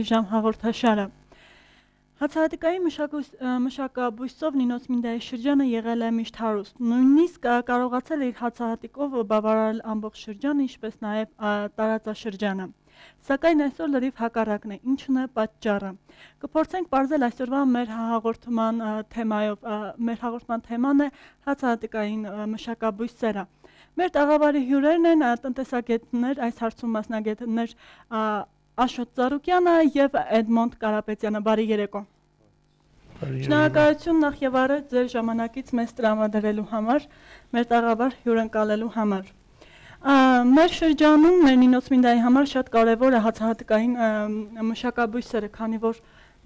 Հրաշքների ժամ հաղորդաշարը։ Հացահատիկայի մշակաբույսով Նինոց Մինդայի շրջանը եղել է միշտ հարուստ, նույնիսկ կարողացել իր հացահատիկով բավարարել ամբողջ շրջանը, ինչպես նաև տարածաշրջանը։ Սակայն այսօր լրիվ հակառակն է, ինչն է պատճառը։ Կփորձենք պարզել այսօրվա մեր հաղորդման թեմայով։ Մեր հաղորդման թեման է հացահատիկային մշակաբույսերը։ Մեր տաղավարի հյուրերն են տնտեսագետներ, այս հարցում մասնագետներ Աշոտ Ծառուկյանը եւ Էդմոնդ Կարապետյանը։ Բարի երեկո։ Շնորհակալություն նախ եւ առաջ ձեր ժամանակից մեզ տրամադրելու համար, մեր տաղավար հյուրընկալելու համար։ Մեր շրջանում մեր Նինոց Մինդայի համար շատ կարևոր է հացահատիկային մշակաբույսերը, քանի որ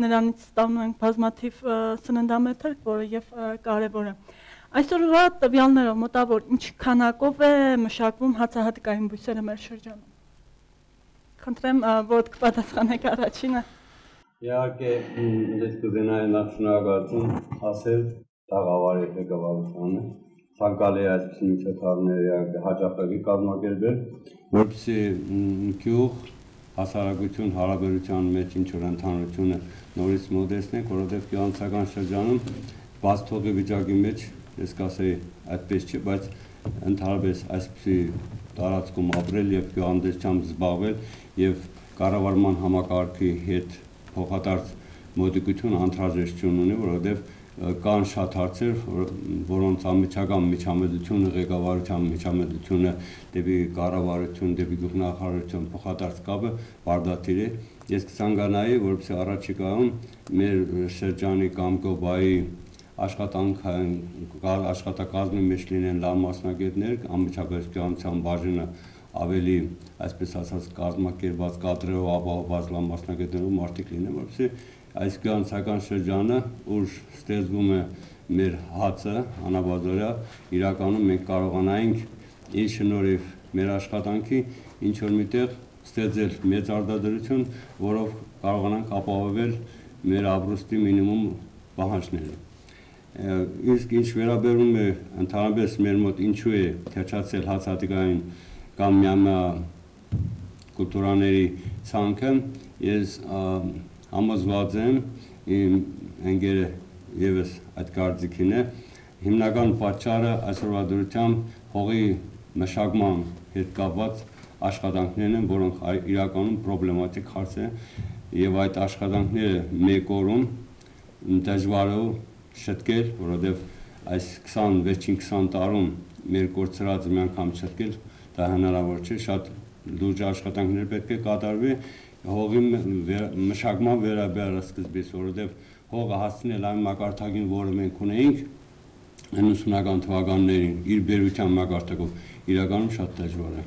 նրանից ստանում ենք բազմաթիվ սննդամեթր, որը եւ կարևոր է։ Այսօրվա տվյալներով մոտավոր ինչ քանակով է մշակվում հացահատիկային բույսերը մեր շրջանում։ Խնդրեմ, որ կպատասխանեք առաջինը։ Իհարկե, ես կուզենայի նախ շնորհակալություն ասել տաղավարի ղեկավարությանը, ցանկալի է այսպիսի միջոցառումներ հաճախակի կազմակերպել, որպեսզի գյուղ հասարակություն հարաբերության մեջ ինչ որ ընդհանրությունը նորից մոտեցնենք, որովհետև գյուղացական շրջանում բաց թողի վիճակի մեջ ես կասեի այդպես չի, բայց ընդհանրապես այսպիսի տարածքում ապրել եւ գյուղատնտեսությամբ զբաղվել եւ կառավարման համակարգի հետ փոխադարձ մոտիկություն անհրաժեշտություն ունի, որովհետեւ կան շատ հարցեր, որոնց անմիջական միջամտությունը, ղեկավարության միջամտությունը դեպի կառավարություն, դեպի գյուղնախարարություն փոխադարձ կապը բարդաթիր է։ Ես կցանկանայի, որպեսզի առաջիկայում մեր շրջանի կամ գոբայի աշխատակազմի մեջ լինեն լավ մասնագետներ, անմիջապես գյուղատնտեսության բաժինը ավելի, այսպես ասած, կազմակերպված կադրերով ապահովված լավ մասնագետներով մարդիկ լինեն, որպեսզի այս գյուղատնտեսական շրջանը, ուր ստեղծվում է մեր հացը, անաբազորյա, իրականում մենք կարողանայինք իր շնորհիվ մեր աշխատանքի ինչ որ միտեղ ստեղծել մեծ արտադրություն, որով կարողանանք ապահովել մեր ապրուստի մինիմում պահանջները։ Իսկ ինչ վերաբերում է ընդհանրապես մեր մոտ ինչու է թրջացել հացահատիկային կամ միամյա կուլտուրաների ցանքը, ես համոզված եմ, իմ ընկերը եւս այդ կարծիքին է, հիմնական պատճառը այսօրվա դրությամբ հողի մշակման հետ կապված աշխատանքներն են, որոնք իրականում պրոբլեմատիկ հարց է եւ այդ աշխատանքները մեկ օրում դժվար է շտկել, որովհետեւ այս վերջին 20 տարում մեր կորցրած մի անգամ շտկել դա հնարավոր չէ, շատ լուրջ աշխատանքներ պետք է կատարվի հողի մշակման վերաբերյալ սկզբից, որովհետև հողը հասցնել այն մակարդակին, որը մենք ունեինք 90-ական թվականներին իր բերության մակարդակով, իրականում շատ դժվար է։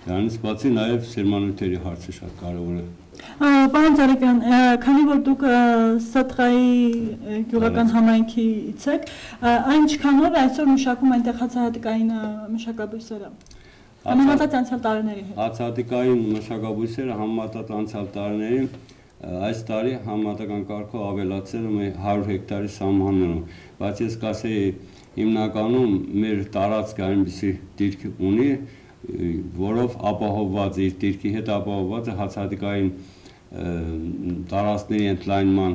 Դրանից բացի նաև սերմանույթերի հարցը շատ կարևոր է։ Պարոն Ծառուկյան, քանի որ դուք Սատղայի գյուղական համայնքից եք, ինչքանով այսօր մշակում այնտեղ հացահատիկային մշակաբույսերը։ Համեմատած անցյալ տարիների հետ։ Հացահատիկային մշակաբույսերը համեմատած անցյալ տարիներին այս տարի համեմատական կարգով ավելացել է 100 հեկտարի սահմաններում, բայց ես կասեի հիմնականում մեր տարածքը այնպիսի դիրք ունի, որով ապահովված իր դիրքի հետ ապահովված է հացահատիկային տարածքների ընդլայնման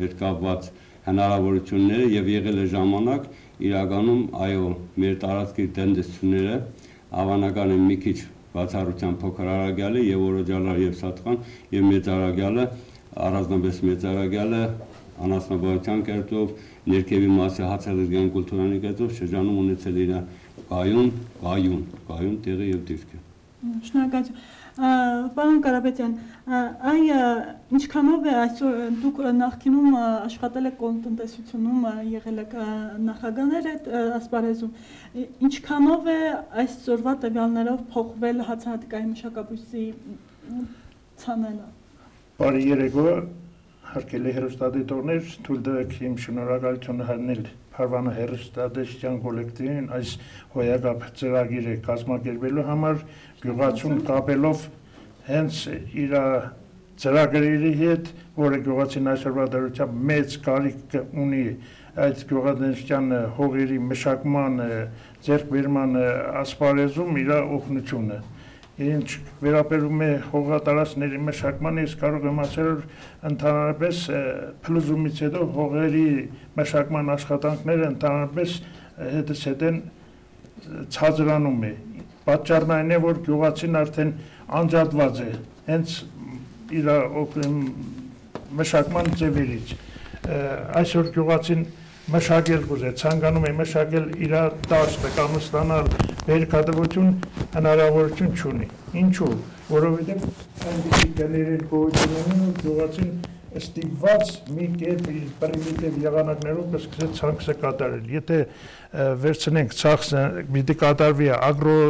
հետ կապված հնարավորությունները եւ եղել է ժամանակ իրականում այո մեր տարածքի տնտեսությունները հավանական է մի քիչ բացառությամբ փոքր արագյալը եւ օրոջալար եւ Սատղան եւ մեծարագյալը առանձնապես մեծարագյալը անասնաբարության կերտով ներքևի մասի հացահատիկային կուլտուրանի կերտով շրջանում ունեցել իր գայուն տեղը եւ դիրքը։ Շնորհակալություն։ Պարոն Կարապետյան, ինչքանով է այսօր դուք նախկինում աշխատել եք տնտեսությունում, եղել եք նախագահներ այդ ասպարեզում, ինչքանով է այսօրվա տվյալներով փոխվել հացահատիկային մշակաբույսի ցանելը։ Բարի երեկո, հարգելի հեռուստադիտողներ, թույլ տվեք իմ շնորհակալությունը հայտնել Փարվանը հեռուստադիտության կոլեկտիվին այս հոյակապ ծրագիրը կազմակերպելու համար, գյուղացուն կապելով հենց իր ծրագրերի հետ, որը գյուղացին այսօրվա դրությամբ մեծ կարիք ունի այդ գյուղատնտեսության հողերի մշակման, ձեռքբերման ասպարեզում իր օգնությունը։ Ինչ վերաբերում է հողատարածքների մշակմանը, ես կարող եմ ասել, որ ընդհանրապես փլուզումից հետո հողերի մշակման աշխատանքները ընդհանրապես հետզհետե ցածրանում է։ Պատճառն այն է, որ գյուղացին արդեն անջատված է հենց իր մշակման ձևերից։ Այսօր գյուղացին մշակել կուզե, ցանկանում է մշակել իր դաշտը կամ ստանալ վերքատվություն հնարավորություն չունի։ Ինչու՞, որովհետև այնպիսի գներեր գոյություն ունեն, որ գյուղացին ստիպված մի կերպ իր պրիմիտիվ եղանակներով կսկսի ցանքսը կատարել։ Եթե վերցնենք ցանքսը պիտի կատարվի ագրո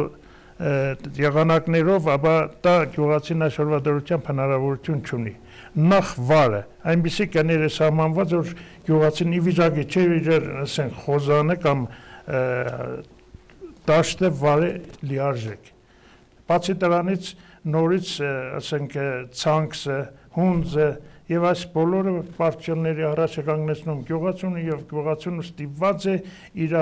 եղանակներով, ապա դա գյուղացին այսօրվա դրությամբ հնարավորություն չունի։ Նախ վարը, այնպիսի կներ է սահմանված, որ գյուղացին ի վիճակի չէ իր ասենք խոզանը կամ դաշտը վարը լիարժեք։ Բացի դրանից նորից ասենք ցանքսը, հունձը եւ այս բոլորը պարտությունների առաջ է կանգնեցնում գյուղացուն եւ գյուղացուն ստիպված է իր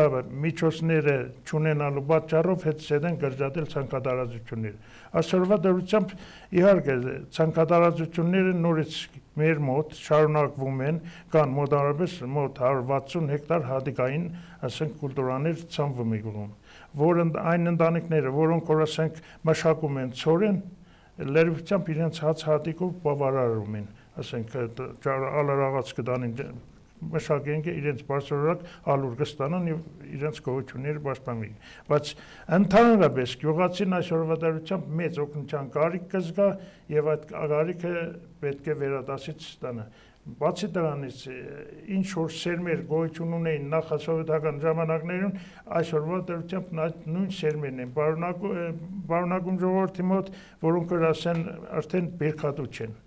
միջոցները չունենալու պատճառով հետզհետե գրջատել ցանկատարածությունները։ Այսօրվա դրությամբ իհարկե ցանկատարածությունները նորից մեր մոտ շարունակվում են, կան մոտավորապես մոտ 160 հեկտար հատիկային, ասենք կուլտուրաներ ցանվում է գյուղում, որ այն ընտանիքները, որոնք որ ասենք մշակում են ցորեն, լրիվությամբ իրենց հատիկով բավարարում են, ասենք ալարաղաց կդանին մշակենք իրենց բարձրորակ ալուր կստանան եւ իրենց գոյությունները պաշտպանվի։ Բայց ընդհանրապես գյուղացին այսօրվա դրությամբ մեծ օգնության կարիք կզգա եւ այդ կարիքը պետք է վերադասից ստանա։ Բացի դրանից ինչ որ սերմեր գոյություն ունեին նախասովետական ժամանակներում, այսօրվա դրությամբ նույն սերմերն են բարոնակում ժողովրդի մոտ, որոնք ասեն արդեն բերքատու չեն։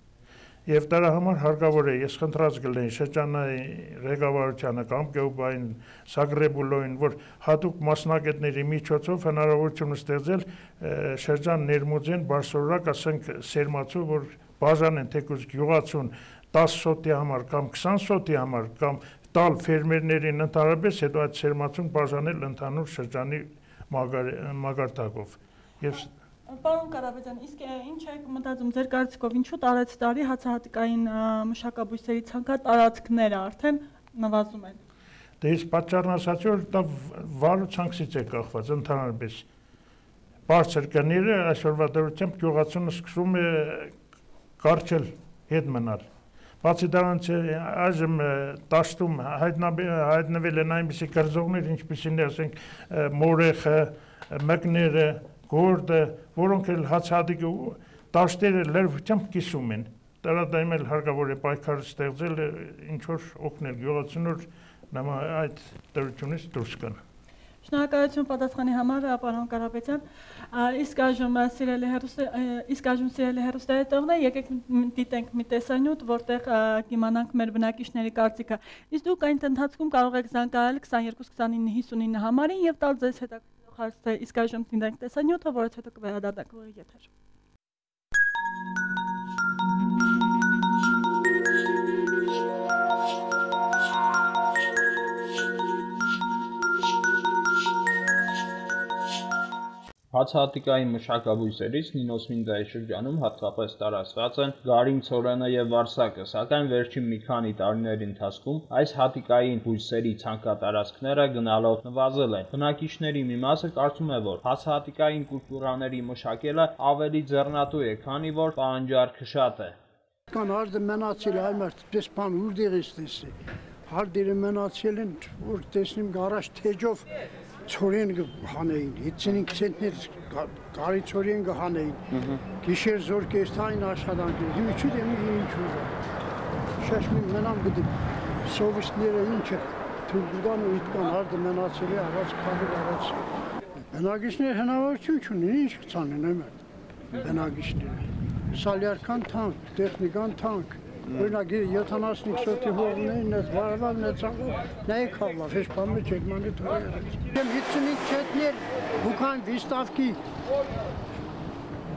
Եվ դրա համար հարկավոր է, ես խնդրած կլինեի շրջանային ղեկավարությանը կամ գյուղային Սագրեբուլոյին, որ հատուկ մասնագետների միջոցով հնարավորություն ստեղծել շրջան ներմուծեն բարձրորակ, ասենք սերմացու, որ բաժանեն թեկուզ գյուղացուն 10 սոտի համար կամ 20 սոտի համար կամ տալ ֆերմերներին ընդհանրապես, հետո այդ սերմացուն բաժանել ընդհանուր շրջանի մագարտակով։ Եվ Պարոն Կարապետյան, իսկ ինչ եք մտածում ձեր կարծիքով, ինչու տարեցտարի հացահատիկային մշակաբույսերի ցանկատարածքները արդեն նվազում են։ Դե իսկ պատճառն ասացի, որ դա վարու ցանքից է կախված ընդհանրապես։ Բարձր գները այսօրվա դրությամբ գյուղացունը սկսում է կարճել, հետ մնալ։ Բացի դրանից այժմ դաշտում հայտնվել են այնպիսի կրձողներ, ինչպիսին է, ասենք, մորեխը, մկները, գորդը, որոնք էլ հացահատիկի դաշտերը լրիվությամբ կիսում են։ Դրա դեմ էլ հարկավոր է պայքար ստեղծել, ինչ որ օգնել գյուղացուն, որ այդ դրությունից դուրս գան։ Շնորհակալություն պատասխանի համար, պարոն Կարապետյան։ Իսկ այժմ սիրելի հեռուստադիտողներ, եկեք դիտենք մի տեսանյութ, որտեղ կիմանանք մեր բնակիչների կարծիքը։ Իսկ դուք այդ ընթացքում կարող եք զանգահարել 22 29 59 համարին եւ տալ ձեզ հետաքրքրող հարցեր։ Իսկ այժմ դիտենք տեսանյութը, որից հետո կվերադառնանք եթեր։ Հացահատիկային մշակաբույսերից Նինոսմինդայի շրջանում հատկապես տարածված են գարին, ցորենը եւ վարսակը, սակայն վերջին մի քանի տարիների ընթացքում այս հատիկային բույսերի ցանկատարածքները գնալով նվազել են։ Բնակիչների մի մասը կարծում է, որ հացահատիկային կուլտուրաների մշակելը ավելի ձեռնատու է, քանի որ պահանջարկը շատ է։ Կան արդեն մնացել է այմարտ պես բան ուրդեղից տեսի։ Արդերը մնացել են, որ տեսնիմ գարաշ թեջով ցորեն հանեին, 55 ցենտներ գարի ցորեն հանեին։ Գիշեր զոր կեստային աշխատանքներ, հիմա չդեմ ինչու։ Շաշմին մնամ գդի։ Սովիսները ինչը թուլդան ու իտկան արդը մնացել է առաջ քամել առաջ։ Բնակիչները հնարավորություն չունեն, ինչ կցանեն այմարտ։ Բնակիչները։ Սալյարքան թանկ, տեխնիկան թանկ։ Օրինակ 75 սոտի հողներն այդ վարվալն այդ ցանկով նայ քավլա ֆեշպամը չեկմանը թողել։ 55 չետներ բուքան վիստավքի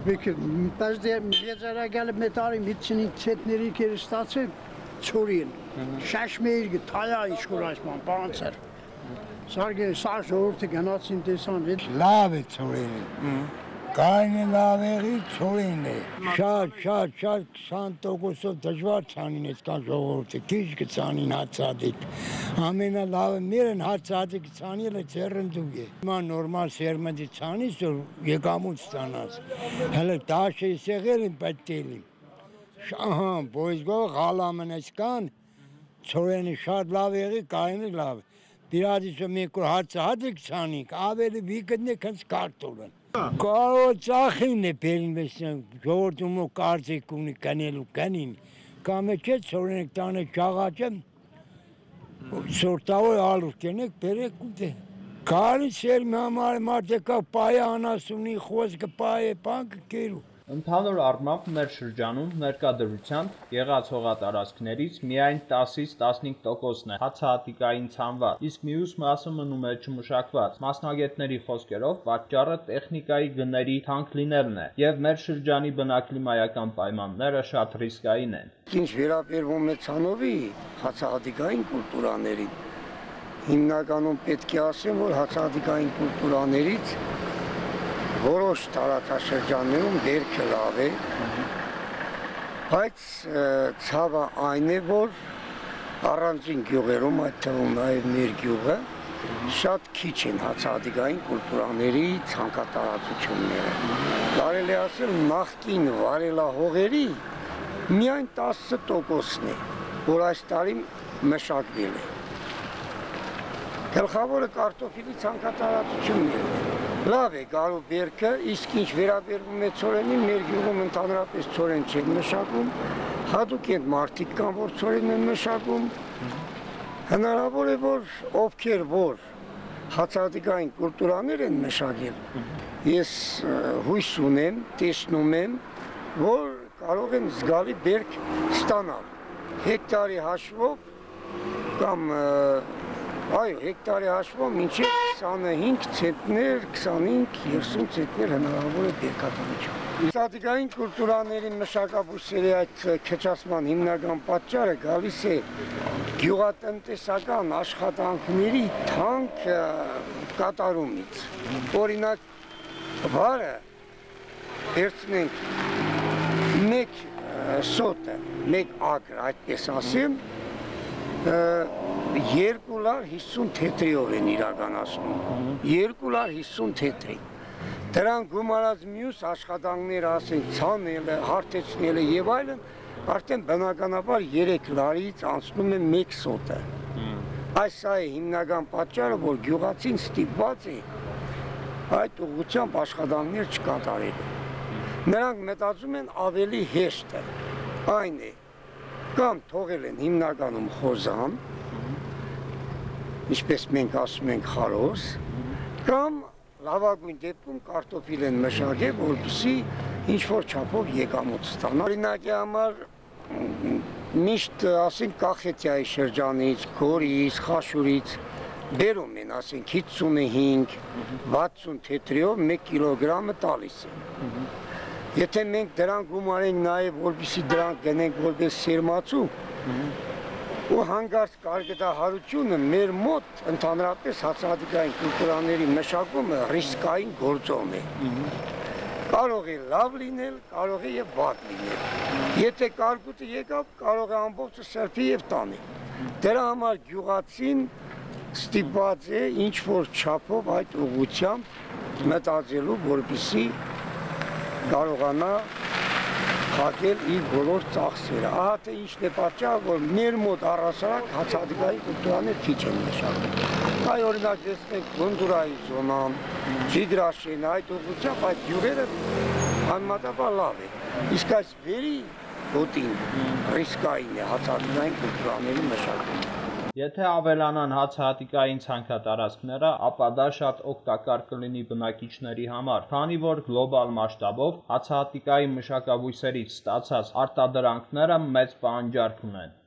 բեկը պաշտե եզարագալը մետարի 55 չետների կեր ստացել ծորին շաշմեիր թայա իշխոր այսման բանցեր սարգեր սա ժողովրդի գնացին տեսան լավ է ծորին Կայնը լավեղի ծորին է, շատ 20%-ով դժվար ծանին էսկան ժողորդը, քիչ կծանին հացադիկ, ամենա լավը մերն հացադիկ ծանել է ծերնդուկ է, հիմա նորմալ սերմնդի ծանից որ եկամուտ ստանաց, հələ դաշը իսեղել են պետքելի, ահա, բոյզգով խալամն էսկան, ծորենի շատ լավ եղի, կայնը լավ, բիրադիսը մենք որ հացադիկ ծանինք, ավելի վիկդն է կնց կարտոլ են, Կարող ծախին է բերինվեսն, ժողորդում ու կարծիք ունի կնելու կնին, կամ է չէ ծորենեք տանը ճաղաճը, սորտավոր ալուր կենեք, բերեք ուտե։ Կարի սերմի համար մարդեկա պայ անասունի խոսքը պայ է պանքը կերու։ Ընդհանուր առմամբ մեր շրջանում ներկայդրությամբ եղած հողատարածքներից միայն 10-ից 15%-ն է հացահատիկային ցանված, իսկ մյուս մասը մնում է չմշակված։ Մասնագետների խոսքերով պատճառը տեխնիկայի գների թանկ լինելն է, եւ մեր շրջանի բնակլիմայական պայմանները շատ ռիսկային են։ Ինչ վերաբերվում է ցանովի հացահատիկային կուլտուրաներին, հիմնականում պետք է ասեմ, որ հացահատիկային կուլտուրաներից որոշ տարածաշրջաններում դերքը լավ է, բայց ցավը այն է, որ առանձին գյուղերում, այդ թվում նաև մեր գյուղը, շատ քիչ են հացահատիկային կուլտուրաների ցանկատարածությունները։ Կարելի ասել նախկին վարելահողերի միայն 10%-ն է, որ այս տարի մշակվել է։ Գլխավորը կարտոֆիլի ցանկատարածություններն են։ Լավ է գարու բերքը, իսկ ինչ վերաբերվում է ցորենին, մեր գյուղում ընդհանրապես ցորեն չեն մշակում, հատուկ են մարդիկ կան, որ ցորեն են մշակում։ Հնարավոր է, որ ովքեր որ հացահատիկային կուլտուրաներ են մշակել, ես հույս ունեմ, տեսնում եմ, որ կարող են զգալի բերք ստանալ։ Հեկտարի հաշվով կամ այո, հեկտարի հաշվով մինչև 25 ցենտներ, 25-30 ցենտներ հնարավոր է բերքատվություն։ Հացահատիկային կուլտուրաների մշակաբույսերի այդ քչացման հիմնական պատճառը գալիս է գյուղատնտեսական աշխատանքների թանկ կատարումից։ Օրինակ, վարը վերցնենք մեկ սոտը, մեկ ակր, այդպես ասեմ, 250 թեթրիով են իրականացնում, 250 թեթրի։ Դրան գումարած մյուս աշխատանքները, ասենք, ցանելը, հարթեցնելը եւ այլն, արդեն բնականաբար 3 լարից անցնում է 1 սոտը։ Այս է հիմնական պատճառը, որ գյուղացին ստիպված է այդ ուղղությամբ աշխատանքներ չկատարելու։ Նրանք մտածում են ավելի հեշտը, այն է, կամ թողել են հիմնականում խոզան, ինչպես մենք ասում ենք խարոս, կամ լավագույն դեպքում կարտոֆիլ են մշակել, որպեսզի ինչ-որ չափով եկամուտ ստանան։ Օրինակի համար միշտ ասենք Կախետիայի շրջանից, Գորից, Խաշուրից բերում են, ասենք 55-60 թեթրիով 1 կիլոգրամը տալիս են։ Եթե մենք դրան գումարենք նաև, որպեսզի դրան գնենք որպես սերմացու, ու հանգարց կարգետահարությունը մեր մոտ ընդհանրապես հացահատիկային կուլտուրաների մշակումը ռիսկային գործոն է։ Կարող է լավ լինել, կարող է եւ վատ լինել։ Եթե կարկուտը եկավ, կարող է ամբողջը սրբի եւ տանի։ Դրա համար գյուղացին ստիպված է ինչ-որ չափով այդ ուղղությամբ մտածելու, որպեսզի կարողանա խակել իր բոլոր ծախսերը։ Ահա թե ինչն է պատճառը, որ մեր մոտ առհասարակ հացահատիկային կուլտուրաներ քիչ են մշակվում։ Այ օրինակ տեսնենք Գունդուրայի զոնան, Ջիգրաշեն, այդ ուղղությամբ այդ գյուղերը անմատաբար լավ է։ Իսկ այս վերի գոտին ռիսկային է հացահատիկային կուլտուրաների մշակումը։ Եթե ավելանան հացահատիկային ցանքատարածքները, ապա դա շատ օգտակար կլինի բնակիչների համար, քանի որ գլոբալ մասշտաբով հացահատիկային մշակաբույսերից ստացած արտադրանքները մեծ պահանջարկ ունեն։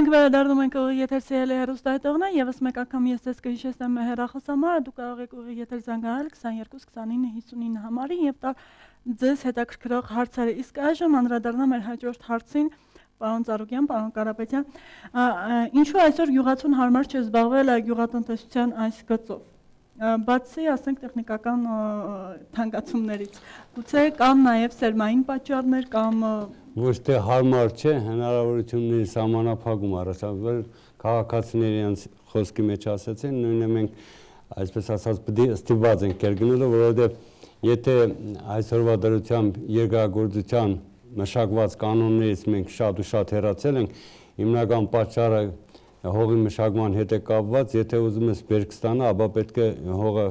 մենք վերադառնում ենք ուղիղ եթեր սիրելի հեռուստադիտողներ, եւս մեկ անգամ ես ձեզ կհիշեցնեմ հեռախոսամարը, դուք կարող եք ուղիղ եթեր զանգահարել 22 29 59 համարին եւ տալ ձեզ հետաքրքրող հարցերը։ Իսկ այժմ անդրադառնամ մեր հաջորդ հարցին, պարոն Ծառուկյան, պարոն Կարապետյան, ինչու այսօր գյուղացուն հարմար չէ զբաղվել գյուղատնտեսության այս գծով։ Բացի, ասենք, տեխնիկական թանկացումներից, գուցե կան նաև սերմային պատճառներ կամ ոչ թե հարմար չէ, հնարավորությունների սահմանափակում առաջացել քաղաքացիների իրենց խոսքի մեջ ասեցին, նույնը մենք այսպես ասած պետք է ստիպված ենք կերգնելու, որովհետև եթե այսօրվա դրությամբ երկրագործության մշակված կանոններից մենք շատ ու շատ հեռացել ենք, հիմնական պատճառը հողի մշակման հետ է կապված, եթե ուզում ես բերք ստանա, ապա պետք է հողը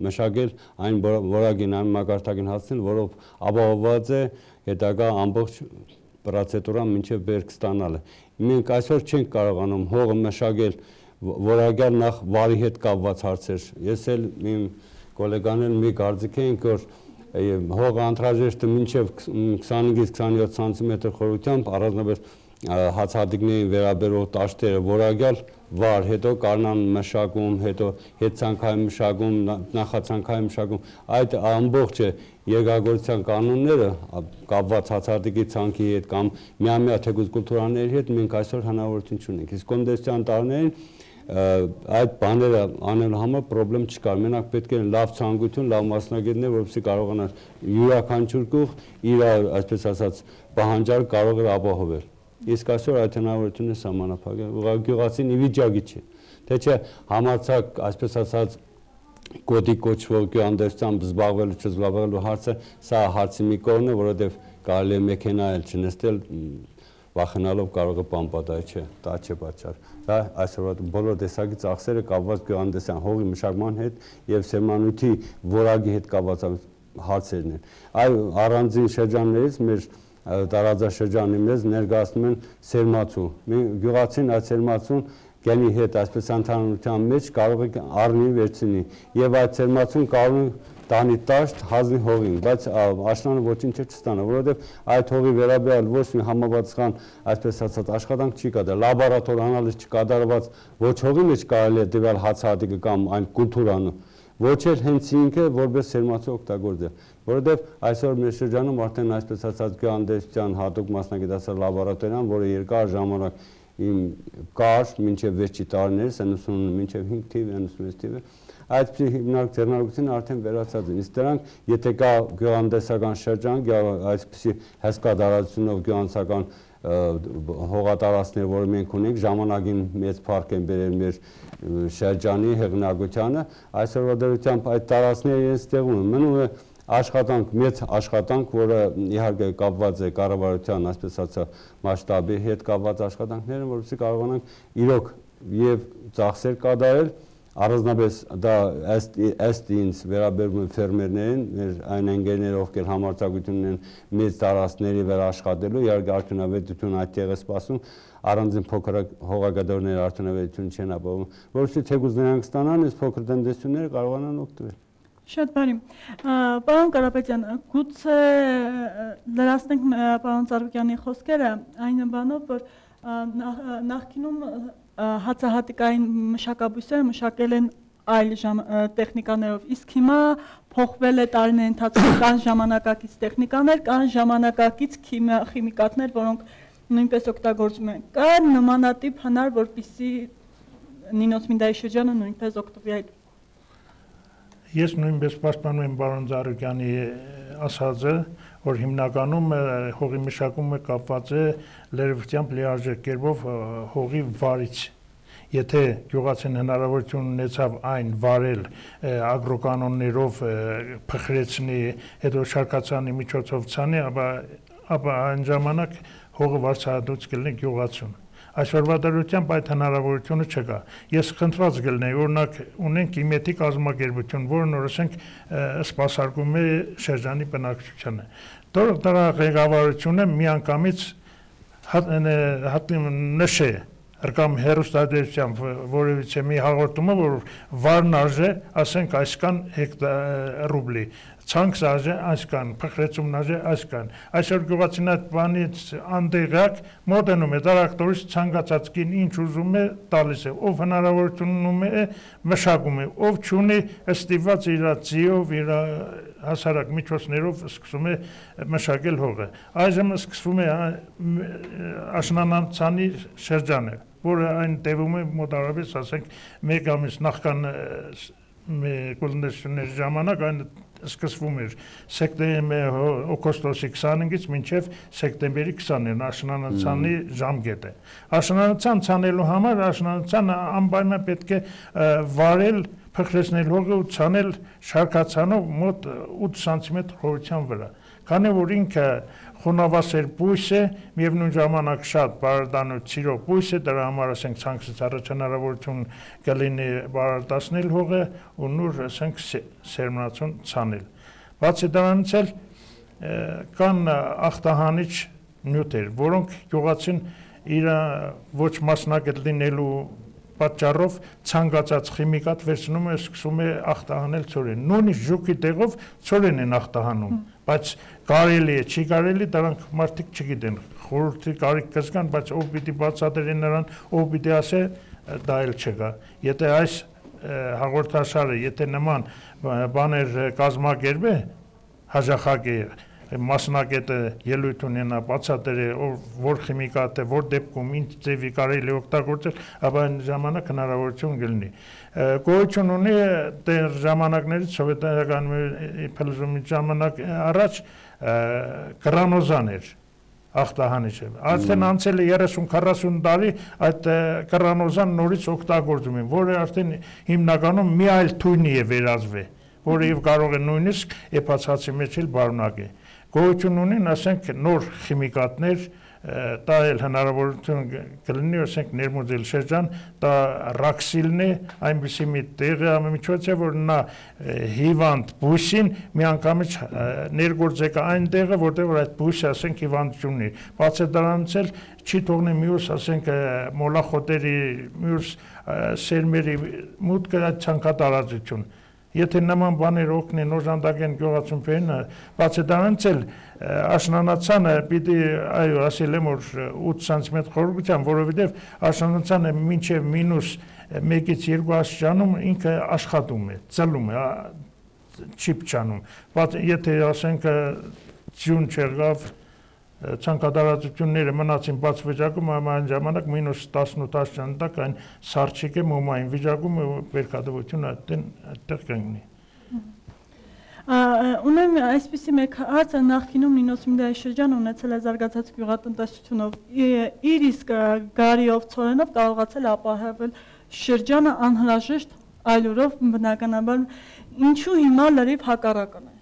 մշակել այն որակին, այն մակարդակին հասնել, որով ապահովված է հետագա ամբողջ պրոցեդուրան մինչև բերք ստանալը։ Մենք այսօր չենք կարողանում հողը մշակել որակյալ նախ վարի հետ կապված հարցեր։ Ես էլ իմ գոլեգաներն մի կարծիք ենք, որ հողը անհրաժեշտ է մինչև 25-ից 27 սանտիմետր խորությամբ, առանձնապես հացահատիկներին վերաբերող տաշտերը որակյալ վար, հետո կանան մշակում, հետո հետցանքային մշակում, նախացանքային մշակում, այդ ամբողջը երկրագործության կանոնները կապված հացահատիկի ցանքի հետ կամ միամյա թեկուզ կուլտուրաների հետ մենք այսօր հնարավորություն չունենք։ Իսկ կոնդենսացիան տարիներին այդ բաները անելու համար պրոբլեմ չկար։ Մենակ պետք է լավ ցանկություն, լավ մասնագետներ, որպեսզի կարողանար յուրաքանչյուր գյուղ իր, այսպես ասած, պահանջարկը կարող է ապահովել։ Իսկ այսօր այդ հնարավորությունը սահմանափակել, գյուղացին ի վիճակի չի, թե չէ համարձակ, այսպես ասած, կոդի կոչվող գյուղատնտեսությամբ զբաղվելու չզբաղվելու հարցը, սա հարցի մի կողմն է, որովհետև կարելի է մեքենա էլ չնստել, վախենալով կարող է բանպատահ, չէ, դա չէ պատճառ։ Դա այսօր բոլոր տեսակի ծախսերը կապված գյուղատնտեսության հողի մշակման հետ եւ սերմանույթի որակի հետ կապված հարցերն են։ Այ առանձին շրջաններից մեր տարածաշրջանի մեզ ներկայացնում են սերմացու։ Գյուղացին այդ սերմացուն գենի հետ այսպես ընդհանրության մեջ կարող է առնի վերցնի եւ այդ սերմացուն կարող է տանի տաշտ հազնի հողին, բայց աշնանը ոչինչ չստանա, որովհետեւ այդ հողի վերաբերյալ ոչ մի համապատասխան, այսպես ասած, աշխատանք չի կատարել, լաբորատոր անալիզ չկատարված, ոչ հողի մեջ կարելի է դեպալ հացահատիկը կամ այն կուլտուրանը, ոչ էլ հենց ինքը որպես սերմացու օգտագործել, որովհետև այսօր մեր շրջանում արդեն այսպես ասած գյուղատնտեսության հատուկ մասնագիտացած լաբորատորիան, որը երկար ժամանակ իմ կար մինչև վերջի տարիներս 99 մինչև 5 թիվ, 96 թիվը, այդպիսի հիմնարկ ձեռնարկությունը արդեն վերացած են, իսկ դրանք, եթե կա գյուղատնտեսական շրջան, այսպիսի հսկա տարածությունով գյուղատնտեսական հողատարածքներ, որը մենք ունենք, ժամանակին մեծ փառք են բերել մեր շրջանի հեղինակությանը, այսօրվա դրությամբ այդ տարածքները իրենց տեղում են, մնում է աշխատանք, մեծ աշխատանք, որը իհարկե կապված է կառավարության, այսպես ասած, մասշտաբի հետ կապված աշխատանքները, որովհետեւ կարողանանք իրոք եւ ծախսեր կատարել, առանձնապես դա ըստ ինձ վերաբերում է ֆերմերներին, մեր այն ընկերները, ովքեր համարձակություն ունեն մեծ տարածքների վրա աշխատելու, իհարկե արդյունավետություն այդտեղ է սպասում, առանձին փոքր հողագետորները արդյունավետություն չեն ապահովում, որովհետեւ թեկուզ նրանք ստանան, այս փոքր տնտեսությունները կարողանան օգտվել։ Շատ բարի։ Պարոն Կարապետյան, գուցե լրացնենք պարոն Ծառուկյանի խոսքերը այն բանով, որ նախկինում հացահատիկային մշակաբույսերը մշակել են այլ տեխնիկաներով, իսկ հիմա փոխվել է տարիների ընթացքում, կան ժամանակակից տեխնիկաներ, կան ժամանակակից քիմիկատներ, որոնք նույնպես օգտագործում են։ Կա նմանատիպ հնար, որպեսզի Նինոց Մինդայի շրջանը նույնպես օգտվի այդ։ Ես նույնպես պաշտպանում եմ պարոն Ծառուկյանի ասածը, որ հիմնականում հողի մշակումը կապված է լրիվությամբ լիարժեք կերպով հողի վարից։ Եթե գյուղացին հնարավորություն ունեցավ այն վարել ագրոկանոններով փխրեցնի, հետո շարքացանի միջոցով ցանի, ապա այն ժամանակ հողը վարձահատուց կլինի գյուղացուն։ Այսօրվա դրությամբ այդ հնարավորությունը չկա։ Ես խնդրած կլինեի, օրինակ ունենք իմետի կազմակերպություն, որը նորսենք սպասարկում է շրջանի բնակչությանը։ Դրա ղեկավարությունը միանգամից նշե կամ հերոստատեսությամբ որևիցե մի հաղորդումը, որ վարն արժե, ասենք այսքան ռուբլի, ցանքսաժը այսքան, փխրեցումնաժը այսքան։ Այսօր գյուղացին այդ բանից անդեղակ մոտենում է դարակտորից ցանկացած կին ինչ ուզում է տալիս է, ով հնարավորություն ունում է մշակում է, ով չունի ստիված իր ձիով, իր հասարակ միջոցներով սկսում է մշակել հողը։ Այժմ սկսվում է աշնանացանի շրջանը, որը այն տևում է մոտավորապես, ասենք, 1 ամիս նախքան կոլոնդեսիոնների ժամանակ այն սկսվում էր օգոստոսի 25-ից մինչև սեպտեմբերի 20-ին աշնանացանի ժամկետը։ Աշնանացան ցանելու համար աշնանացանը անպայման պետք է վարել, փխրեցնել հողը ու ցանել շարքացանով մոտ 8 սանտիմետր խորության վրա։ Քանի որ ինքը խոնավասեր բույս է, միևնույն ժամանակ շատ բարարդանոց սիրող բույս է, դրա համար ասենք ցանքից առաջ հնարավորություն կլինի բարարդացնել հողը ու նոր ասենք սերմնացուն ցանել։ Բացի դրանից էլ կան ախտահանիչ նյութեր, որոնք գյուղացին իր ոչ մասնակից լինելու պատճառով ցանկացած քիմիկատ վերցնում է, սկսում է ախտահանել ցորեն։ Նույնիսկ ժուկի տեղով ցորեն են ախտահանում, բայց կարելի է, չի կարելի, դրանք մարդիկ չգիտեն։ Խորհրդի կարիք կզգան, բայց ով պիտի բացատրի նրան, ով պիտի ասե, դա էլ չկա։ Եթե այս հաղորդաշարը, եթե նման բաներ կազմակերպի, հաջախակի մասնակետը ելույթ ունենա բացատրի որ քիմիկատ է, որ դեպքում ինչ ձևի կարելի օգտագործել, ապա այն ժամանակ հնարավորություն կլինի։ Գոյություն ունի դեռ ժամանակներից սովետական փլուզումից ժամանակ առաջ կրանոզաներ ախտահանիչը։ Արդեն անցել է 30-40 տարի այդ կրանոզան նորից օգտագործում են, որը արդեն հիմնականում մի այլ թույնի է վերածվել, որը եւ կարող է նույնիսկ էփացածի մեջ էլ բարունակի։ Գոյություն ունեն, ասենք, նոր քիմիկատներ, դա էլ հնարավորություն կլինի, ասենք, ներմուծել շրջան, դա ռաքսիլն է, այնպիսի մի տեղ է միջոց է, որ նա հիվանդ բույսին միանգամից ներգործեք այն տեղը, որտեղ որ այդ բույսը, ասենք, հիվանդություն ունի։ Բացի դրանից էլ չի թողնի մյուս, ասենք, մոլախոտերի, մյուս սերմերի մուտքը այդ ցանկատարածություն։ Եթե նման բաներ օգնեն օժանդակեն գյուղացուն, բացի դրանից էլ աշնանացանը պիտի, այո, ասել եմ, որ 8 սանտիմետր խորությամբ, որովհետև աշնանացանը մինչև մինուս 1-ից 2 աստիճանում ինքը աշխատում է, ծլում է, չի փչանում։ Բայց եթե ասենք ձյուն չեղավ, ցանկատարածությունները մնացին բաց վիճակում, այն ժամանակ մինուս 18 աստիճան տակ այն սառչիկ է մոմային վիճակում ու բերքատվությունը այդտեղ կգնի։ Ունեմ այսպիսի մեկ հարց, նախկինում Նինոսմինդայի շրջանը ունեցել է զարգացած գյուղատնտեսությունով, իր իսկ գարիով, ցորենով կարողացել ապահովել շրջանը անհրաժեշտ այլուրով, բնականաբար ինչու հիմա լրիվ հակառակն է։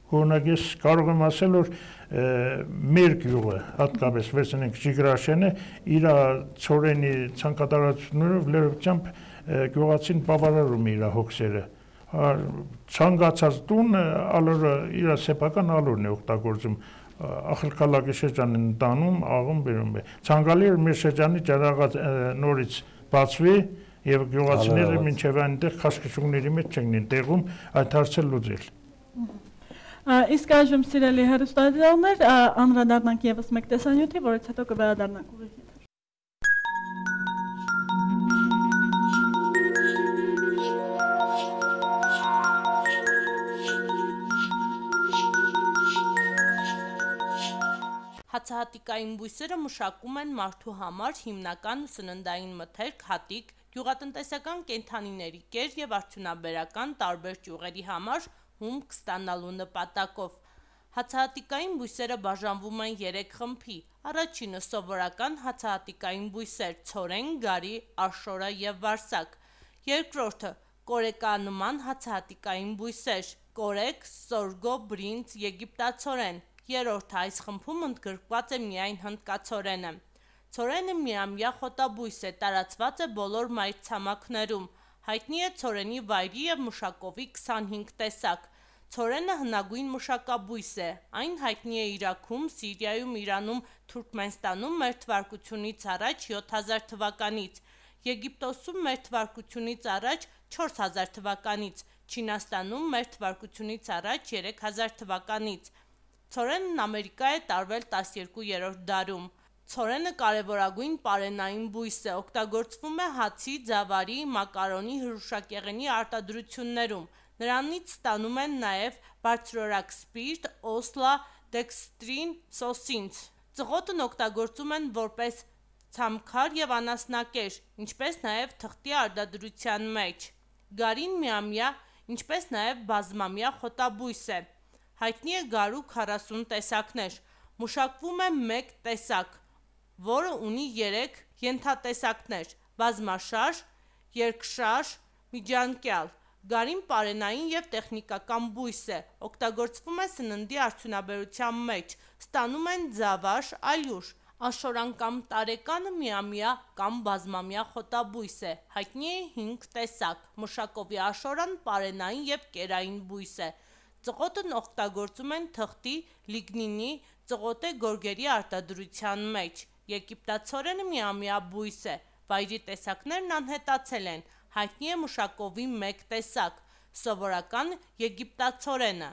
Օրինակ ես կարող եմ ասել, որ մեր գյուղը, հատկապես վերցնենք Ջիգրաշենը, իր ցորենի ցանկատարություններով լրիվությամբ գյուղացին բավարարում է իր հոգսերը։ Ցանկացած տուն ալորը իր սեփական ալորն է օգտագործում, ախալքալակի շրջանն են տանում, աղում բերում է։ Ցանկալի է մեր շրջանի ջրաղաց նորից բացվի եւ գյուղացիները մինչեւ այնտեղ քաշքշուկների մեջ չեն տեղում այդ հարցը լուծել։ Իսկ այժմ սիրելի հեռուստադիտողներ, անդրադառնանք եւս մեկ տեսանյութի, որից հետո կվերադառնանք ուղիղ եթեր։ Հացահատիկային բույսերը մշակում են մարդու համար հիմնական սննդային մթերք, հատիկ, գյուղատնտեսական կենդանիների կեր եւ արդյունաբերական տարբեր ճյուղերի համար հումք ստանալու նպատակով։ Հացահատիկային բույսերը բաժանվում են 3 խմբի։ Առաջինը սովորական հացահատիկային բույսեր՝ ցորեն, գարի, աշորը եւ վարսակ։ Երկրորդը կորեկանման հացահատիկային բույսեր՝ կորեկ, սորգո, բրինձ, եգիպտացորեն։ Երրորդը այս խմբում ընդգրկված է միայն հնդկացորենը։ Ցորենը միամյա խոտաբույս է, տարածված է բոլոր մայրցամաքներում։ Հայտնի է ցորենի վայրի եւ մշակովի 25 տեսակ։ Ցորենը հնագույն մշակաբույս է։ Այն հայտնի է Իրաքում, Սիրիայում, Իրանում, Թուրքմենստանում մ.թ.ա. առաջ 7000 թվականից, Եգիպտոսում մ.թ.ա. առաջ 4000 թվականից, Չինաստանում մեր թվարկությունից առաջ 3000 թվականից։ Ցորենն Ամերիկա է տարվել 12-րդ դարում։ Ցորենը կարևորագույն պարենային բույս է, օգտագործվում է հացի, ձավարի, մակարոնի, հրուշակեղենի արտադրություններում։ Նրանից ստանում են նաև բարձրորակ սպիրտ, օսլա, դեքստրին, սոսինձ։ Ծղոտն օգտագործում են որպես ցամքար և անասնակեր, ինչպես նաև թղթի արտադրության մեջ։ Գարին միամյա, ինչպես նաև բազմամյա խոտաբույս է։ Հայտնի է գարու 40 տեսակներ։ Մշակվում է մեկ տեսակ, որը ունի 3 ենթատեսակներ՝ բազմաշարժ, երկշարժ, միջանկյալ։ Գարին պարենային և տեխնիկական բույս է, օգտագործվում է սննդի արդյունաբերության մեջ, ստանում են ձավաշ, ալյուր։ Աշորան կամ տարեկանը միամյա կամ բազմամյա խոտաբույս է, հայտնի է 5 տեսակ։ Մշակովի աշորան պարենային և կերային բույս է։ Ծղոտն օգտագործում են թղթի, լիգնինի, ծղոտե գորգերի արտադրության մեջ։ Եգիպտացորենը միամյա բույս է, վայրի տեսակներն անհետացել են, հայտնի է մշակովի մեկ տեսակ՝ սովորական եգիպտացորենը։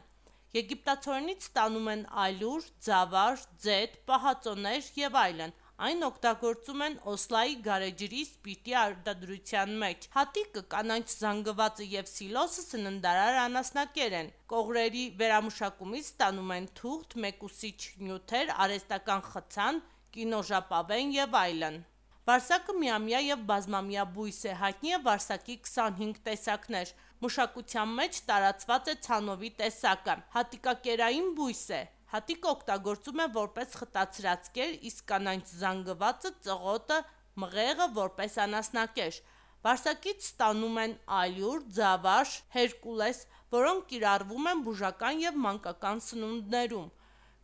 Եգիպտացորենից ստանում են ալյուր, ձավար, ձեթ, պահածոներ և այլն։ Այն օգտագործում են օսլայի գարեջրի սպիրտի արտադրության մեջ։ Հատիկը, կանաչ զանգվածը և սիլոսը սննդարար անասնակեր են։ Կողրերի վերամշակումից ստանում են թուղթ, մեկուսիչ նյութեր, արհեստական խցան, կինոժապավեն և այլն։ Վարսակը միամյա և բազմամյա բույս է, հայտնի է վարսակի 25 տեսակներ։ Մշակության մեջ տարածված է ցանովի տեսակը։ Հատիկակերային բույս է։ Հատիկը օգտագործում է որպես խտացրած կեր, իսկ կանաչ զանգվածը, ծղոտը, մղեղը որպես անասնակեր։ Վարսակից ստանում են ալյուր, ձավաշ, հերկուլես, որոնք կիրառվում են բուժական և մանկական սնունդներում։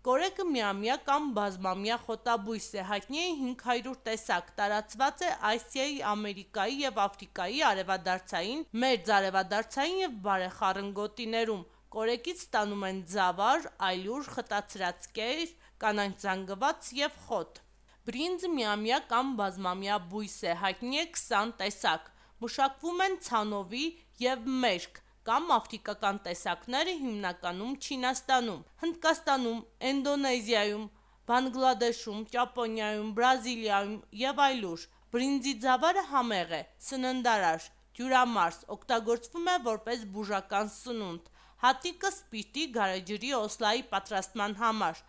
Կորեկը միամյա կամ բազմամյա խոտաբույս է, հայտնի է 500 տեսակ, տարածված է Ասիայի, Ամերիկայի և Աֆրիկայի արևադարձային, մերձարևադարձային և բարեխառն գոտիներում։ Կորեկից ստանում են ձավար, ալյուր, խտացրած կեր, կանաչ զանգված և խոտ։ Բրինձը միամյա կամ բազմամյա բույս է, հայտնի է 20 տեսակ։ Մշակվում են ցանովի և մերկ կամ աֆրիկական տեսակները հիմնականում Չինաստանում, Հնդկաստանում, Ինդոնեզիայում, Բանգլադեշում, Ճապոնիայում, Բրազիլիայում և այլուր։ Բրինձի ձավարը համեղ է, սննդարար, դյուրամարս, օգտագործվում է որպես բուժական սնունդ։ Հատիկը սպիրտի, գարեջրի, օսլայի պատրաստման համար։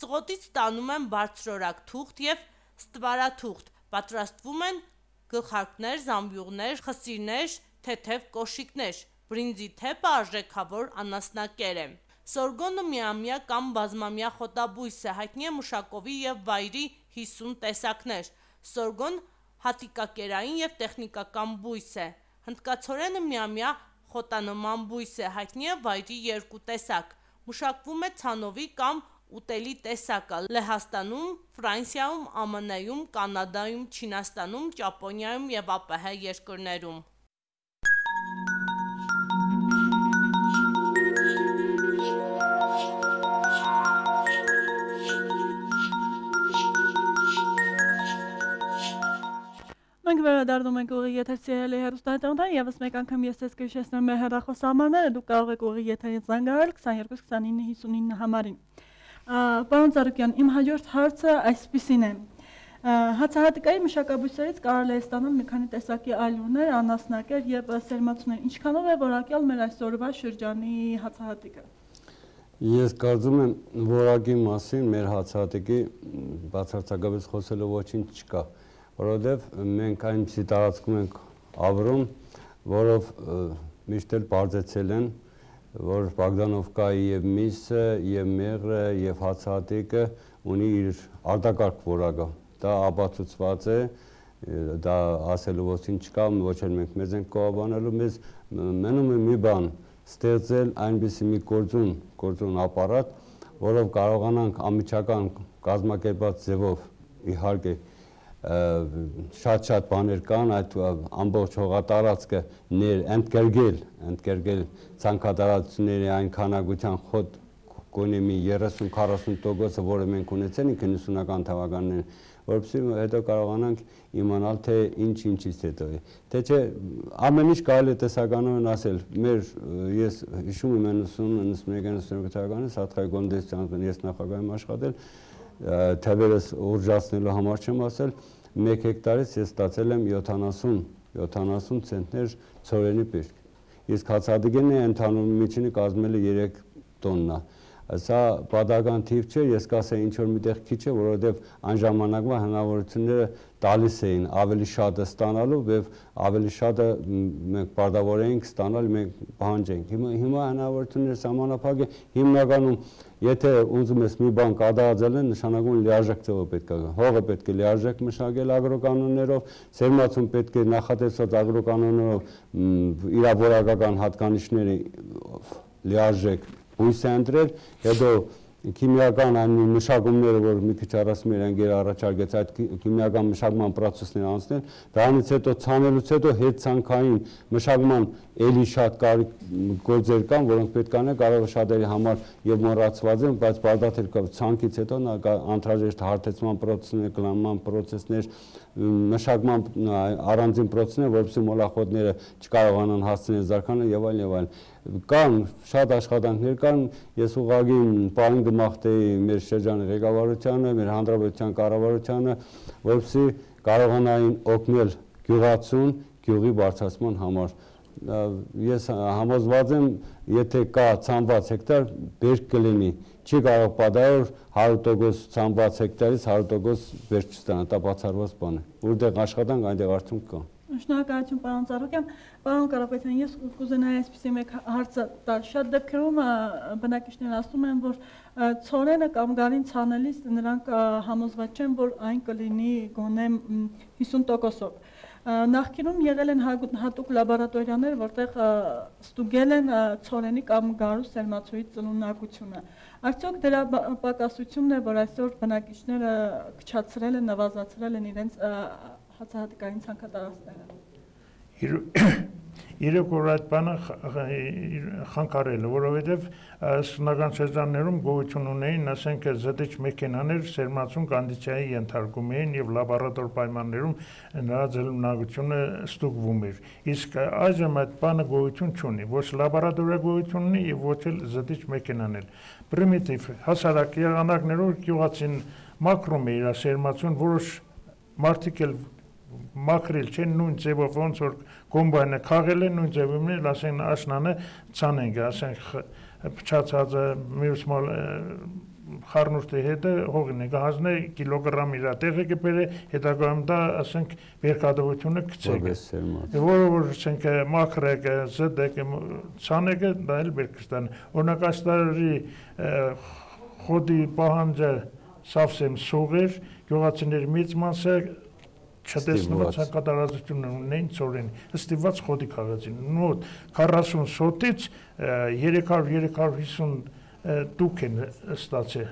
Ծղոտից ստանում են բարձրորակ թուղթ և ստվարաթուղթ, պատրաստվում են գլխարկներ, զամբյուղներ, խսիրներ, թեթև կոշիկներ։ Բրինձի թեպը արժեքավոր անասնակեր է։ Սորգոնը միամյա կամ բազմամյա խոտաբույս է, հայտնի է մշակովի և վայրի 50 տեսակներ։ Սորգոն հատիկակերային և տեխնիկական բույս է։ Հնդկացորենը միամյա խոտանման բույս է, հայտնի է վայրի 2 տեսակ։ Մշակվում է ցանովի կամ ուտելի տեսակը Լեհաստանում, Ֆրանսիայում, ԱՄՆ-ում, Կանադայում, Չինաստանում, Ճապոնիայում և ԱՊՀ երկրներում։ Մենք վերադառնում ենք ուղի եթեր սիրելի հեռուստադիտողներ, եւս մեկ անգամ ես ձեզ կհիշեցնեմ մեր հեռախոսահամարները, դուք կարող եք ուղի եթերից զանգահարել 22 29 59 համարին։ Պարոն Ծառուկյան, իմ հաջորդ հարցը այսպիսին է։ Հացահատիկայի մշակաբույսերից կարելի է ստանալ մի քանի տեսակի ալյուրներ, անասնակեր եւ սերմացուներ։ Ինչքանով է որակյալ մեր այսօրվա շրջանի հացահատիկը։ Ես կարծում եմ, որակի մասին մեր հացահատիկի բացարձակապես խոսելու ոչինչ չկա, որովհետև մենք այնպիսի տարածքում ենք ապրում, որով միշտ էլ պարզեցել են, որ Բոգդանովկայի եւ միսը, եւ մեղրը, եւ հացահատիկը ունի իր արտակարգ որակը։ Դա ապացուցված է, դա ասելու ոչինչ չկա, ոչ էլ մենք մեզ ենք կողաբանելու, մեզ մնում է մի բան ստեղծել այնպիսի մի գործուն ապարատ, որով կարողանանք անմիջական կազմակերպված ձևով իհարկե շատ բաներ կան, այդ ամբողջ հողատարածքը ընդգրկել ցանքատարածությունների այն քանակության խոտ գոնե մի 30-40%-ը, որը մենք ունեցել ենք 90-ական թվականներին, որովհետեւ հետո կարողանանք իմանալ թե ինչից հետո է։ Թե չէ ամեն ինչ կարելի է տեսականորեն ասել։ Ես հիշում եմ 91-92 թվականին Սաթխայի գոնդեսցիան ես նախագահ եմ աշխատել, թվերս ուռճացնելու համար չեմ ասել, 1 հեկտարից ես ստացել եմ 70 ցենտներ ցորենի պիրկ։ Իսկ հացադիգենը ընդհանուր միջինը կազմել է 3 տոննա։ Սա պատահական թիվ չէ, ես կասեի ինչ որ միտեղ քիչ է, որովհետև այն ժամանակվա հնարավորությունները տալիս էին ավելի շատը ստանալու, եւ ավելի շատը մենք պարտավոր էինք ստանալ, մենք պահանջենք։ Հիմա հնարավորությունները սահմանափակ է, հիմնականում եթե ուզում ես մի բան կատարածել են, նշանակում լիարժեք ձևով պետք է գա։ Հողը պետք է լիարժեք մշակել ագրոկանոններով, սերմացուն պետք է նախատեսված ագրոկանոններով իր որակական հատկանիշները լիարժեք հույս է ընտրել, հետո քիմիական այն մշակումները, որ մի քիչ առաջ մեր ընկերը առաջարկեց այդ քիմիական մշակման process-ները անցնել, դրանից հետո ցանելուց հետո հետցանքային մշակման էլի շատ գործեր կան, որոնք պետք է անեն, կարող է շատերի համար եւ մոռացված են, բայց բարդաթեր կա ցանքից հետո անհրաժեշտ հարթեցման process-ներ, կլանման process-ներ, մշակման առանձին process-ներ, որովհետեւ մոլախոտները չկարողանան հասցնել զարգանալ եւ այլն։ Կան շատ աշխատանքներ կան, ես ուղղակի պարին կմաղթեի մեր շրջանի ղեկավարությանը, մեր հանրապետության կառավարությանը, որպեսզի կարողանային օգնել գյուղացուն գյուղի բարձրացման համար։ Ես համոզված եմ, եթե կա ցանված հեկտար, բերք կլինի, չի կարող պատահել 100% ցանված հեկտարից 100% բերք չստանա, դա բացառված բան է։ Որտեղ աշխատանք, այնտեղ արդյունք կա։ Շնորհակալություն պարոն Ծառուկյան, պարոն Կարապետյան, ես կուզենայի այսպիսի մեկ հարց տալ։ Շատ դեպքերում բնակիչներն ասում են, որ ցորենը կամ գարին ցանելիս նրանք համոզված չեն, որ այն կլինի գոնե 50%-ով։ Նախկինում եղել են հատուկ լաբորատորիաներ, որտեղ ստուգել են ցորենի կամ գարու սերմացուի ծնունակությունը։ Արդյոք դրա պակասությունն է, որ այսօր բնակիչները քչացրել են, նվազացրել են իրենց հացահատիկային ցանքատարածքները։ Իրոք որ այդ բանը խանգարել է, որովհետև սնական շրջաններում գոյություն ունեին, ասենք զտիչ մեքենաներ սերմացուն կոնդիցիայի ենթարկում էին եւ լաբորատոր պայմաններում նրա ձելունակությունը ստուգվում էր։ Իսկ այժմ այդ բանը գոյություն չունի, ոչ լաբորատորիա գոյություն ունի եւ ոչ էլ զտիչ մեքենաներ։ Պրիմիտիվ հասարակ եղանակներով գյուղացին մաքրում է իր սերմացուն, որոշ մարդիկ էլ մաքրել չեն նույն ձևով ոնց որ կոմբայնը քաղել է նույն ձևով էլ ասեն աշնանը ցանենք ասենք փչացածը մյուս մալ խառնուրդի հետ հողին է գազնե կիլոգրամ իր տեղը կբերե հետագայում դա ասենք բերքատվությունը գցեք որը որ ասենք մաքրեք զդեք ցանեք դա էլ բերքստան օրինակ աստարի խոդի պահանջը սավսեմ սուղեր գյուղացիների մեծ մասը չտեսնված հակատարածություն ունեն ծորեն ստիված խոդի քաղաքին մոտ 40 սոտից 300-350 դուք են ստացել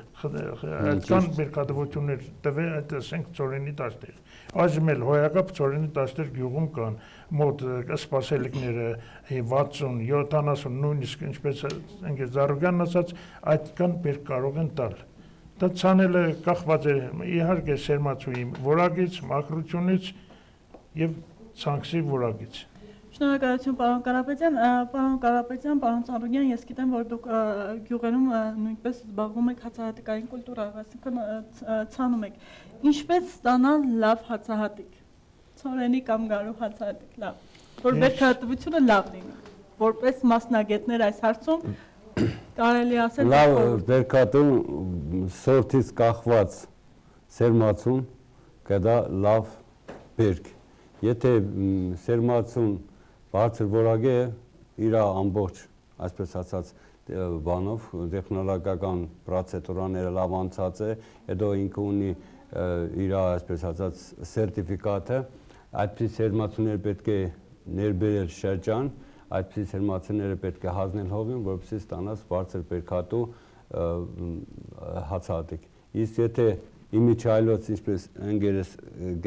այդքան բերքատվություններ տվել այդ ասենք ծորենի դաշտեր այժմ էլ հոյակապ ծորենի դաշտեր գյուղում կան մոտ սպասելիքները 60-70 նույնիսկ ինչպես ընկեր Զարուգյանն ասաց այդքան բերք կարող են տալ Դա ցանելը կախված է իհարկե սերմացուի որակից, մաքրությունից եւ ցանքսի որակից։ Շնորհակալություն պարոն Կարապետյան, պարոն Ծառուկյան, ես գիտեմ, որ դուք գյուղերում նույնպես զբաղվում եք հացահատիկային կուլտուրայով, այսինքն ցանում եք։ Ինչպես ստանալ լավ հացահատիկ։ Ցորենի կամ գարու հացահատիկ լավ, որ բերքատվությունը լավ լինի։ Որպես մասնագետներ այս հարցում կարելի ասել լավ բերքատու սորտից կախված սերմացուն կդա լավ բերք եթե սերմացուն բարձր որակ է իր ամբողջ այսպես ասած բանով տեխնոլոգիական պրոցեդուրաները լավ անցած է հետո ինքը ունի իր այսպես ասած սերտիֆիկատը այդպիսի սերմացուներ պետք է ներբերել շրջան այդպիսի սերմացուները պետք է հանձնել հողին, որպեսզի ստանաս բարձր բերքատու հացահատիկ։ Իսկ եթե իմիջայլոց, ինչպես ընկերս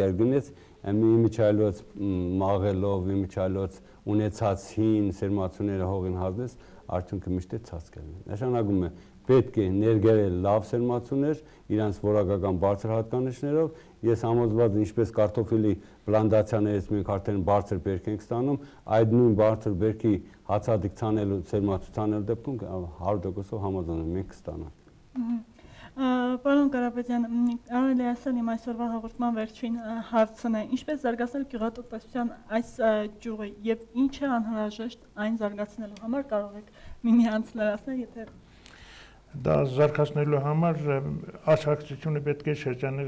գերգնեց, իմիջայլոց մաղելով, իմիջայլոց ունեցած հին սերմացուները հողին հանձնես, արդյունքը միշտ է ցած կլինի։ Նշանակում է պետք է ներգրել լավ սերմացուներ, իրանց որակական բարձր հատկանիշներով, ես համոզված ինչպես կարտոֆիլի պլանտացիաներից մենք արդեն բարձր բերք ենք ստանում, այդ նույն բարձր բերքի հացահատիկ ցանելու սերմացու ցանելու դեպքում 100%-ով համաձայն ենք մենք կստանանք։ Պարոն Կարապետյան, կարելի է ասել իմ այսօրվա հաղորդման վերջին հարցն է, ինչպես զարգացնել գյուղատնտեսության այս ճյուղը եւ ինչ է անհրաժեշտ այն զարգացնելու համար, կարող եք միմյանց լրացնել, եթե դա զարգացնելու համար աջակցությունը պետք է շրջանի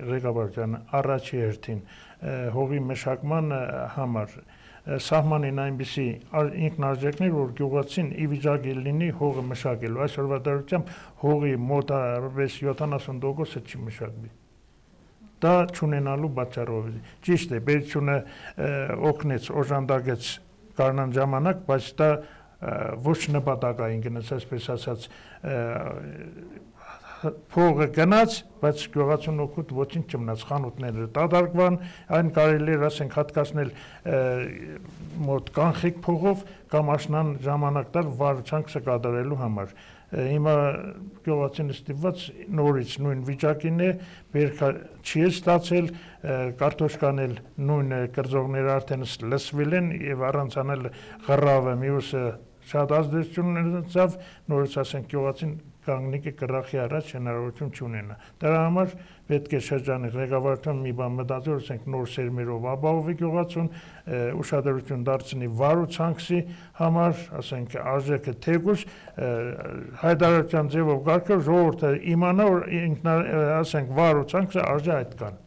ղեկավարությանը առաջի հերթին հողի մշակման համար սահմանին այնպիսի ինքնարժեքներ, որ գյուղացին ի վիճակի լինի հողը մշակելու։ Այսօրվա դրությամբ հողի մոտավորապես 70%-ը չի մշակվի։ Դա չունենալու պատճառով։ Ճիշտ է, պետությունը օգնեց, օժանդակեց գարնան ժամանակ, բայց դա ոչ նպատակային գնաց, այսպես ասած, փողը գնաց, բայց գյուղացուն օգուտ ոչինչ չմնաց, խանութները դադարեցան, այն կարելի էր ասենք հատկացնել մոտ կանխիկ փողով կամ աշնան ժամանակ տալ վարչանքը կատարելու համար։ Հիմա գյուղացին ստիպված նորից նույն վիճակին է, բերքը չի ստացել, կարտոշկան էլ նույն կրծողները արդեն լսվել են եւ առանցանել ղռավը մյուսը շատ ազդեցություն ունեցավ, նորից ասենք գյուղացին կանգնիկը կրախի առաջ հնարավորություն չունենա։ Դրա համար պետք է շրջանի ղեկավարությունը մի բան մտածի, որ ասենք նոր սերմերով ապահովի գյուղացուն, ուշադրություն դարձնի վարու ցանքսի համար, ասենք արժեքը թեկուզ հայտարարության ձևով կարգել, ժողովուրդը իմանա, որ ասենք վարու ցանքսը արժե այդքան։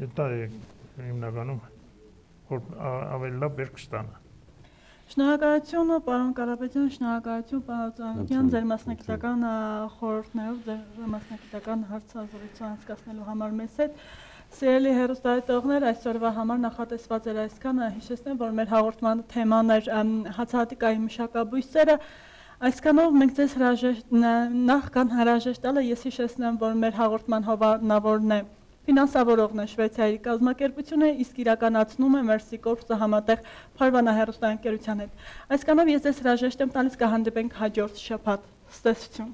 Դա է հիմնականում, որ ավելի լավ բերք ստանա։ Շնորհակալություն, պարոն Կարապետյան, շնորհակալություն, պարոն Ծանոթյան, ձեր մասնագիտական խորհուրդներով, ձեր մասնագիտական հարցազրույցը անցկացնելու համար մեզ հետ։ Սիրելի հեռուստադիտողներ, այսօրվա համար նախատեսված էր այսքանը, հիշեցնեմ, որ մեր հաղորդման թեման էր հացահատիկային մշակաբույսերը։ Այսքանով մենք ձեզ նախքան հրաժեշտ տալը, ես հիշեցնեմ, որ մեր հաղորդման հովանավորն է ֆինանսավորողն է Շվեյցարիայի կազմակերպությունը, իսկ իրականացնում է Mercy Corps-ը համատեղ Փարվանա հեռուստաընկերության հետ։ Այսքանով ես ձեզ հրաժեշտ եմ տալիս, կհանդիպենք հաջորդ շաբաթ։ Ցտեսություն։